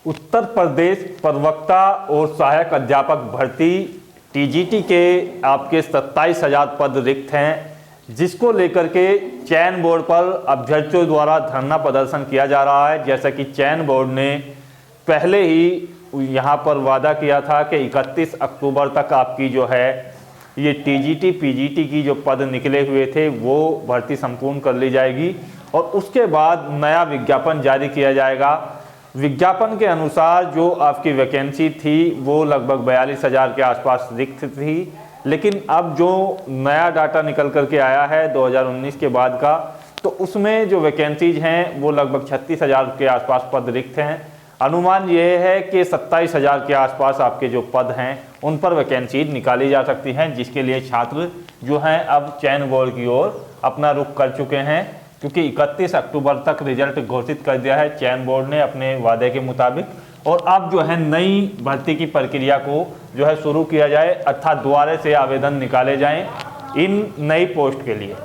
उत्तर प्रदेश प्रवक्ता और सहायक अध्यापक भर्ती टीजीटी के आपके 27,000 पद रिक्त हैं, जिसको लेकर के चयन बोर्ड पर अभ्यर्थियों द्वारा धरना प्रदर्शन किया जा रहा है। जैसा कि चयन बोर्ड ने पहले ही यहाँ पर वादा किया था कि 31 अक्टूबर तक आपकी जो है ये टीजीटी पीजीटी की जो पद निकले हुए थे वो भर्ती संपूर्ण कर ली जाएगी और उसके बाद नया विज्ञापन जारी किया जाएगा। विज्ञापन के अनुसार जो आपकी वैकेंसी थी वो लगभग 42,000 के आसपास रिक्त थी, लेकिन अब जो नया डाटा निकल करके आया है 2019 के बाद का, तो उसमें जो वैकेंसीज हैं वो लगभग 36,000 के आसपास पद रिक्त हैं। अनुमान ये है कि 27,000 के आसपास आपके जो पद हैं उन पर वैकेंसीज निकाली जा सकती हैं, जिसके लिए छात्र जो हैं अब चयन बोर्ड की ओर अपना रुख कर चुके हैं, क्योंकि 31 अक्टूबर तक रिजल्ट घोषित कर दिया है चयन बोर्ड ने अपने वादे के मुताबिक। और अब जो है नई भर्ती की प्रक्रिया को जो है शुरू किया जाए, अर्थात दोबारा से आवेदन निकाले जाएं इन नई पोस्ट के लिए।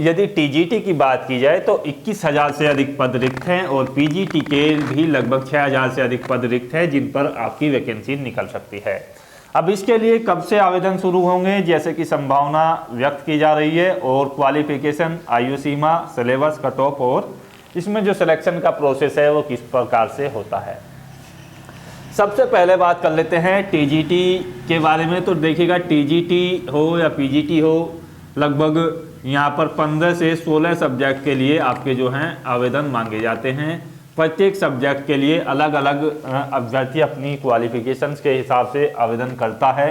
यदि टीजीटी की बात की जाए तो 21,000 से अधिक पद रिक्त हैं और पीजीटी के भी लगभग 6,000 से अधिक पद रिक्त हैं, जिन पर आपकी वैकेंसी निकल सकती है। अब इसके लिए कब से आवेदन शुरू होंगे, जैसे कि संभावना व्यक्त की जा रही है, और क्वालिफिकेशन, आयु सीमा, सिलेबस, कट ऑफ और इसमें जो सिलेक्शन का प्रोसेस है वो किस प्रकार से होता है। सबसे पहले बात कर लेते हैं टीजीटी के बारे में। तो देखिएगा, टीजीटी हो या पीजीटी हो, लगभग यहाँ पर 15 से 16 सब्जेक्ट के लिए आपके जो हैं आवेदन मांगे जाते हैं। प्रत्येक सब्जेक्ट के लिए अलग अलग अभ्यर्थी अपनी क्वालिफिकेशंस के हिसाब से आवेदन करता है।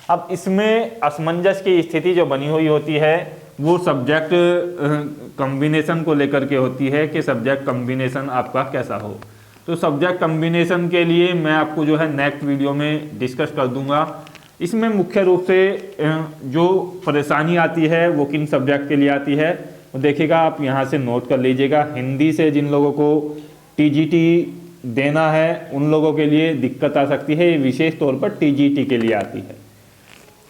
अब इसमें असमंजस की स्थिति जो बनी हुई होती है वो सब्जेक्ट कॉम्बिनेशन को लेकर के होती है कि सब्जेक्ट कॉम्बिनेशन आपका कैसा हो। तो सब्जेक्ट कॉम्बिनेशन के लिए मैं आपको जो है नेक्स्ट वीडियो में डिस्कस कर दूंगा। इसमें मुख्य रूप से जो परेशानी आती है वो किन सब्जेक्ट के लिए आती है, वो देखिएगा, आप यहाँ से नोट कर लीजिएगा। हिंदी से जिन लोगों को टीजीटी देना है उन लोगों के लिए दिक्कत आ सकती है, ये विशेष तौर पर टीजीटी के लिए आती है।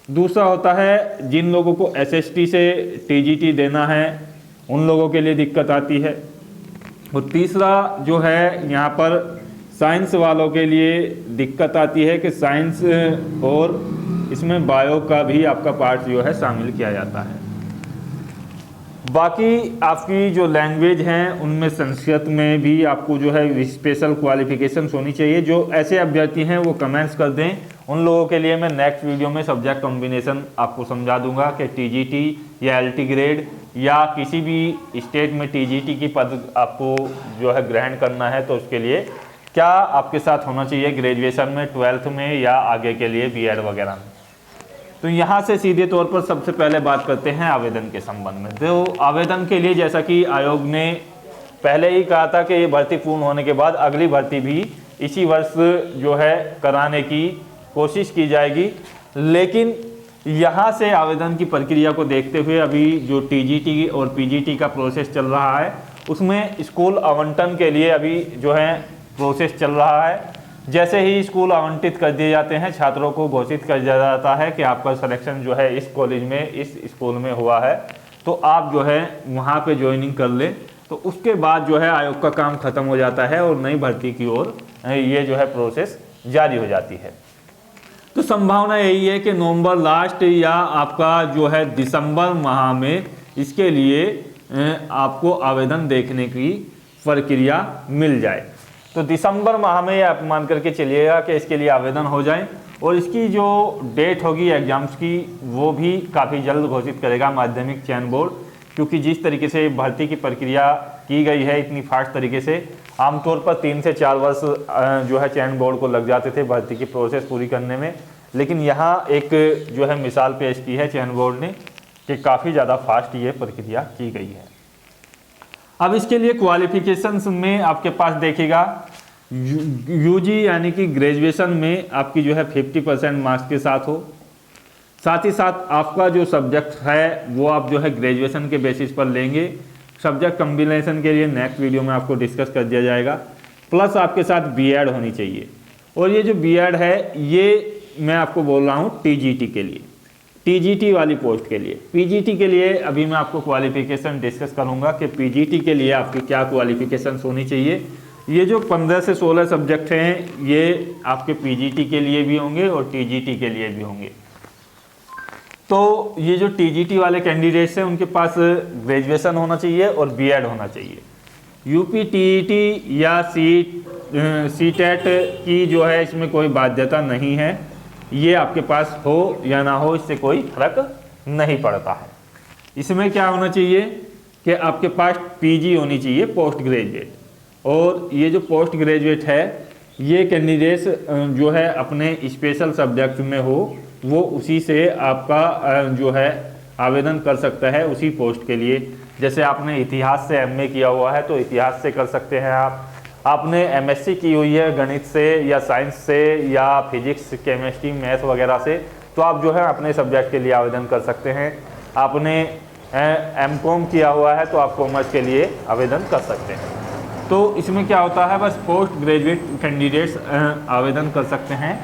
दूसरा होता है जिन लोगों को एसएसटी से टीजीटी देना है उन लोगों के लिए दिक्कत आती है। और तीसरा जो है यहाँ पर साइंस वालों के लिए दिक्कत आती है कि साइंस और इसमें बायो का भी आपका पार्ट जो है शामिल किया जाता है। बाकी आपकी जो लैंग्वेज हैं उनमें संस्कृत में भी आपको जो है स्पेशल क्वालिफिकेशंस होनी चाहिए। जो ऐसे अभ्यर्थी हैं वो कमेंट्स कर दें, उन लोगों के लिए मैं नेक्स्ट वीडियो में सब्जेक्ट कॉम्बिनेशन आपको समझा दूंगा कि टीजीटी या एलटी ग्रेड या किसी भी स्टेट में टीजीटी की पद आपको जो है ग्रहण करना है तो उसके लिए क्या आपके साथ होना चाहिए ग्रेजुएशन में, 12th में या आगे के लिए बीएड वगैरह में। तो यहाँ से सीधे तौर पर सबसे पहले बात करते हैं आवेदन के संबंध में। तो आवेदन के लिए जैसा कि आयोग ने पहले ही कहा था कि ये भर्ती पूर्ण होने के बाद अगली भर्ती भी इसी वर्ष जो है कराने की कोशिश की जाएगी, लेकिन यहाँ से आवेदन की प्रक्रिया को देखते हुए अभी जो टीजीटी और पीजीटी का प्रोसेस चल रहा है उसमें स्कूल आवंटन के लिए अभी जो है प्रोसेस चल रहा है। जैसे ही स्कूल आवंटित कर दिए जाते हैं, छात्रों को घोषित कर दिया जाता है कि आपका सिलेक्शन जो है इस कॉलेज में, इस स्कूल में हुआ है, तो आप जो है वहाँ पे ज्वाइनिंग कर ले। तो उसके बाद जो है आयोग का काम खत्म हो जाता है और नई भर्ती की ओर ये जो है प्रोसेस जारी हो जाती है। तो संभावना यही है कि नवंबर लास्ट या आपका जो है दिसंबर माह में इसके लिए आपको आवेदन देखने की प्रक्रिया मिल जाए। तो दिसंबर माह में आप मान करके चलिएगा कि इसके लिए आवेदन हो जाए, और इसकी जो डेट होगी एग्जाम्स की वो भी काफ़ी जल्द घोषित करेगा माध्यमिक चयन बोर्ड, क्योंकि जिस तरीके से भर्ती की प्रक्रिया की गई है इतनी फास्ट तरीके से, आमतौर पर 3 से 4 वर्ष जो है चयन बोर्ड को लग जाते थे भर्ती की प्रोसेस पूरी करने में, लेकिन यहाँ एक जो है मिसाल पेश की है चयन बोर्ड ने कि काफ़ी ज़्यादा फास्ट ये प्रक्रिया की गई है। अब इसके लिए क्वालिफिकेशंस में आपके पास देखिएगा यूजी यानी कि ग्रेजुएशन में आपकी जो है 50% मार्क्स के साथ हो, साथ ही साथ आपका जो सब्जेक्ट है वो आप जो है ग्रेजुएशन के बेसिस पर लेंगे। सब्जेक्ट कॉम्बिनेशन के लिए नेक्स्ट वीडियो में आपको डिस्कस कर दिया जाएगा। प्लस आपके साथ बीएड होनी चाहिए, और ये जो बीएड है ये मैं आपको बोल रहा हूँ टीजीटी के लिए, टीजीटी वाली पोस्ट के लिए। पीजीटी के लिए अभी मैं आपको क्वालिफिकेशन डिस्कस करूंगा कि पीजीटी के लिए आपकी क्या क्वालिफिकेशन होनी चाहिए। ये जो 15 से 16 सब्जेक्ट हैं ये आपके पीजीटी के लिए भी होंगे और टीजीटी के लिए भी होंगे। तो ये जो टीजीटी वाले कैंडिडेट्स हैं उनके पास ग्रेजुएशन होना चाहिए और बीएड होना चाहिए। यूपी टीईटी या सीटेट की जो है इसमें कोई बाध्यता नहीं है, ये आपके पास हो या ना हो इससे कोई फर्क नहीं पड़ता है। इसमें क्या होना चाहिए कि आपके पास पीजी होनी चाहिए, पोस्ट ग्रेजुएट, और ये जो पोस्ट ग्रेजुएट है ये कैंडिडेट्स जो है अपने स्पेशल सब्जेक्ट में हो वो उसी से आपका जो है आवेदन कर सकता है उसी पोस्ट के लिए। जैसे आपने इतिहास से एमए किया हुआ है तो इतिहास से कर सकते हैं आपने एमएससी की हुई है गणित से या साइंस से या फिजिक्स केमिस्ट्री मैथ वगैरह से, तो आप जो है अपने सब्जेक्ट के लिए आवेदन कर सकते हैं। आपने एमकॉम किया हुआ है तो आप कॉमर्स के लिए आवेदन कर सकते हैं। तो इसमें क्या होता है, बस पोस्ट ग्रेजुएट कैंडिडेट्स आवेदन कर सकते हैं।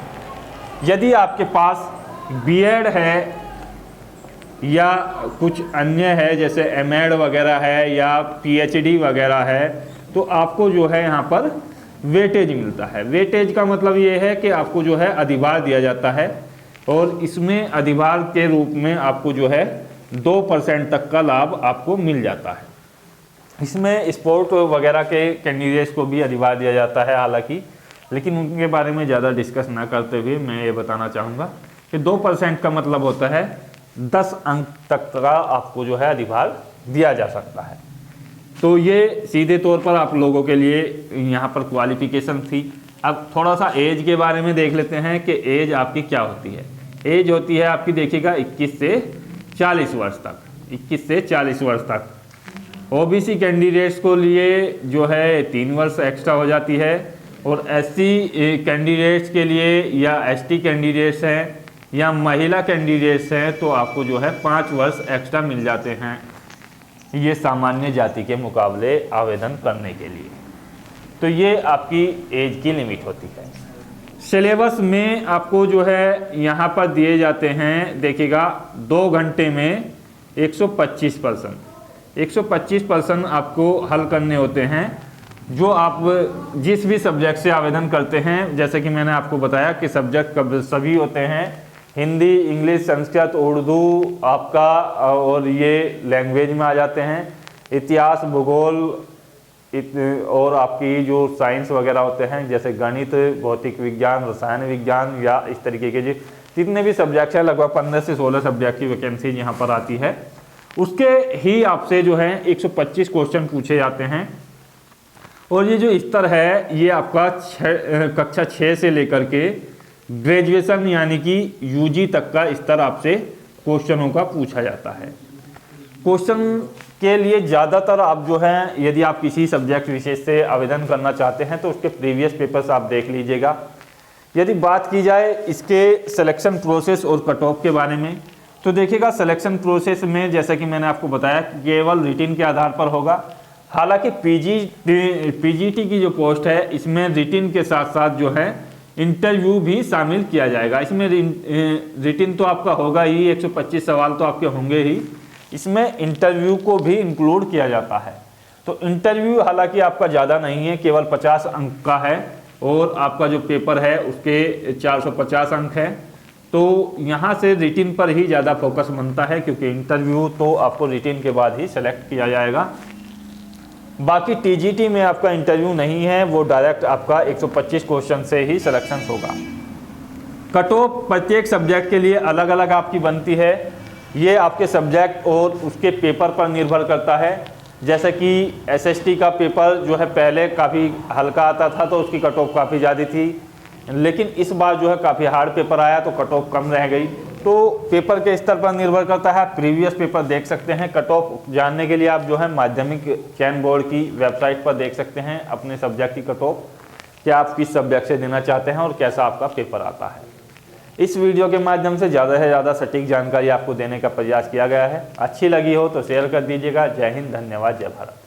यदि आपके पास बीएड है या कुछ अन्य है जैसे एमएड वगैरह है या पीएचडी वगैरह है तो आपको जो है यहाँ पर वेटेज मिलता है। वेटेज का मतलब ये है कि आपको जो है अधिभार दिया जाता है और इसमें अधिभार के रूप में आपको जो है 2% तक का लाभ आपको मिल जाता है। इसमें स्पोर्ट वगैरह के कैंडिडेट्स को भी अधिभार दिया जाता है हालांकि, लेकिन उनके बारे में ज़्यादा डिस्कस ना करते हुए मैं ये बताना चाहूँगा कि 2% का मतलब होता है 10 अंक तक का आपको जो है अधिभार दिया जा सकता है। तो ये सीधे तौर पर आप लोगों के लिए यहाँ पर क्वालिफिकेशन थी। अब थोड़ा सा एज के बारे में देख लेते हैं कि एज आपकी क्या होती है। एज होती है आपकी देखिएगा 21 से 40 वर्ष तक, 21 से 40 वर्ष तक। ओबीसी कैंडिडेट्स को लिए जो है 3 वर्ष एक्स्ट्रा हो जाती है और एससी कैंडिडेट्स के लिए या एसटी कैंडिडेट्स हैं या महिला कैंडिडेट्स हैं तो आपको जो है 5 वर्ष एक्स्ट्रा मिल जाते हैं ये सामान्य जाति के मुकाबले आवेदन करने के लिए। तो ये आपकी एज की लिमिट होती है। सिलेबस में आपको जो है यहाँ पर दिए जाते हैं देखिएगा 2 घंटे में 125% आपको हल करने होते हैं जो आप जिस भी सब्जेक्ट से आवेदन करते हैं। जैसे कि मैंने आपको बताया कि सब्जेक्ट कब सभी होते हैं, हिंदी, इंग्लिश, संस्कृत, उर्दू आपका, और ये लैंग्वेज में आ जाते हैं। इतिहास, भूगोल और आपकी जो साइंस वगैरह होते हैं जैसे गणित, भौतिक विज्ञान, रसायन विज्ञान या इस तरीके के जितने भी सब्जेक्ट हैं, लगभग 15 से 16 सब्जेक्ट की वैकेंसी यहाँ पर आती है। उसके ही आपसे जो है 125 क्वेश्चन पूछे जाते हैं और ये जो स्तर है ये आपका कक्षा 6 से लेकर के ग्रेजुएशन यानी कि यूजी तक का स्तर आपसे क्वेश्चनों का पूछा जाता है। क्वेश्चन के लिए ज़्यादातर आप जो हैं यदि आप किसी सब्जेक्ट विशेष से आवेदन करना चाहते हैं तो उसके प्रीवियस पेपर्स आप देख लीजिएगा। यदि बात की जाए इसके सिलेक्शन प्रोसेस और कट ऑफ के बारे में तो देखिएगा सिलेक्शन प्रोसेस में जैसा कि मैंने आपको बताया कि केवल रिटिन के आधार पर होगा। हालांकि पीजीटी की जो पोस्ट है इसमें रिटिन के साथ साथ जो है इंटरव्यू भी शामिल किया जाएगा। इसमें रिटिन तो आपका होगा ही, 125 सवाल तो आपके होंगे ही, इसमें इंटरव्यू को भी इंक्लूड किया जाता है। तो इंटरव्यू हालांकि आपका ज़्यादा नहीं है, केवल 50 अंक का है और आपका जो पेपर है उसके 450 अंक है। तो यहाँ से रिटिन पर ही ज़्यादा फोकस बनता है क्योंकि इंटरव्यू तो आपको रिटिन के बाद ही सेलेक्ट किया जाएगा। बाकी टीजीटी में आपका इंटरव्यू नहीं है, वो डायरेक्ट आपका 125 क्वेश्चन से ही सिलेक्शन होगा। कट ऑफ प्रत्येक सब्जेक्ट के लिए अलग अलग आपकी बनती है। ये आपके सब्जेक्ट और उसके पेपर पर निर्भर करता है। जैसे कि एसएसटी का पेपर जो है पहले काफ़ी हल्का आता था तो उसकी कट ऑफ काफ़ी ज़्यादा थी, लेकिन इस बार जो है काफ़ी हार्ड पेपर आया तो कट ऑफ कम रह गई। तो पेपर के स्तर पर निर्भर करता है। प्रीवियस पेपर देख सकते हैं। कट ऑफ जानने के लिए आप जो है माध्यमिक चयन बोर्ड की वेबसाइट पर देख सकते हैं अपने सब्जेक्ट की कट ऑफ, कि आप किस सब्जेक्ट से देना चाहते हैं और कैसा आपका पेपर आता है। इस वीडियो के माध्यम से ज़्यादा सटीक जानकारी आपको देने का प्रयास किया गया है। अच्छी लगी हो तो शेयर कर दीजिएगा। जय हिंद, धन्यवाद, जय भारत।